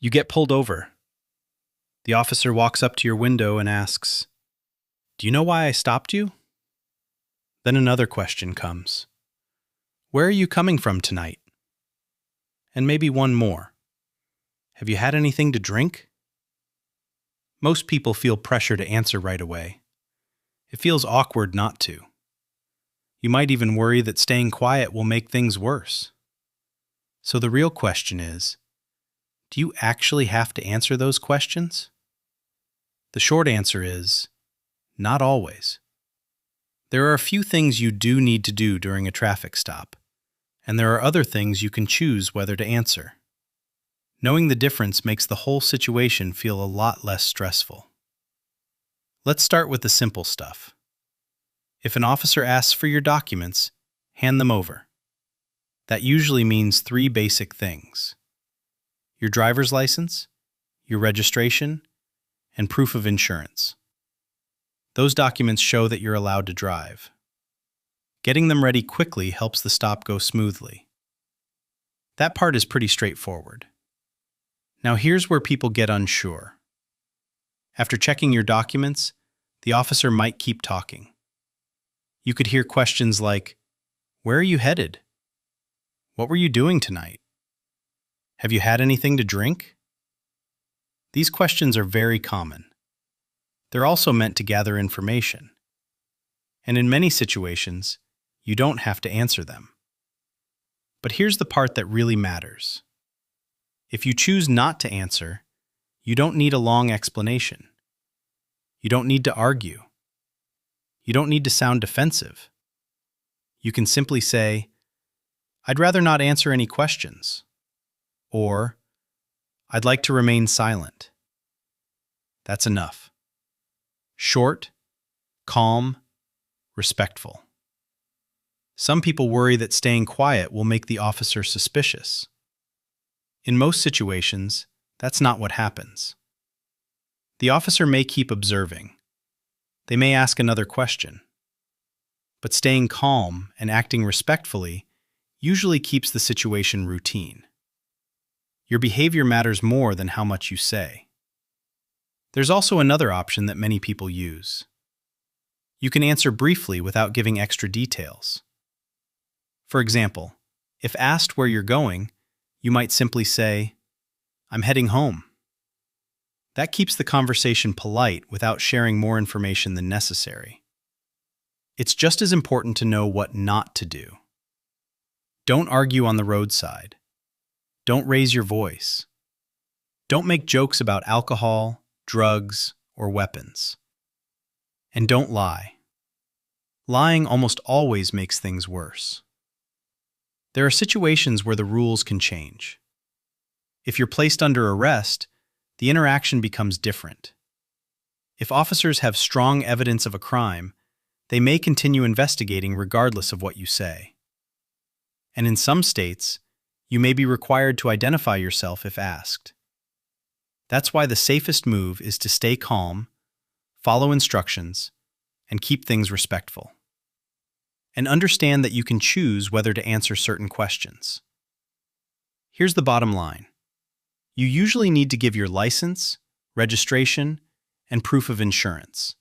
You get pulled over. The officer walks up to your window and asks, "Do you know why I stopped you?" Then another question comes. "Where are you coming from tonight?" And maybe one more. "Have you had anything to drink?" Most people feel pressure to answer right away. It feels awkward not to. You might even worry that staying quiet will make things worse. So the real question is, do you actually have to answer those questions? The short answer is, not always. There are a few things you do need to do during a traffic stop, and there are other things you can choose whether to answer. Knowing the difference makes the whole situation feel a lot less stressful. Let's start with the simple stuff. If an officer asks for your documents, hand them over. That usually means three basic things: your driver's license, your registration, and proof of insurance. Those documents show that you're allowed to drive. Getting them ready quickly helps the stop go smoothly. That part is pretty straightforward. Now here's where people get unsure. After checking your documents, the officer might keep talking. You could hear questions like, "Where are you headed? What were you doing tonight? Have you had anything to drink?" These questions are very common. They're also meant to gather information. And in many situations, you don't have to answer them. But here's the part that really matters. If you choose not to answer, you don't need a long explanation. You don't need to argue. You don't need to sound defensive. You can simply say, "I'd rather not answer any questions," or "I'd like to remain silent." That's enough. Short, calm, respectful. Some people worry that staying quiet will make the officer suspicious. In most situations, that's not what happens. The officer may keep observing. They may ask another question. But staying calm and acting respectfully usually keeps the situation routine. Your behavior matters more than how much you say. There's also another option that many people use. You can answer briefly without giving extra details. For example, if asked where you're going, you might simply say, "I'm heading home." That keeps the conversation polite without sharing more information than necessary. It's just as important to know what not to do. Don't argue on the roadside. Don't raise your voice. Don't make jokes about alcohol, drugs, or weapons. And don't lie. Lying almost always makes things worse. There are situations where the rules can change. If you're placed under arrest, the interaction becomes different. If officers have strong evidence of a crime, they may continue investigating regardless of what you say. And in some states, you may be required to identify yourself if asked. That's why the safest move is to stay calm, follow instructions, and keep things respectful. And understand that you can choose whether to answer certain questions. Here's the bottom line. You usually need to give your license, registration, and proof of insurance.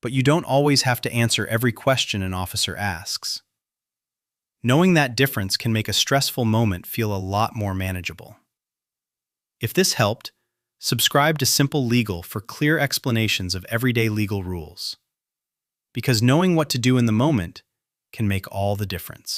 But you don't always have to answer every question an officer asks. Knowing that difference can make a stressful moment feel a lot more manageable. If this helped, subscribe to Simple Legal for clear explanations of everyday legal rules. Because knowing what to do in the moment can make all the difference.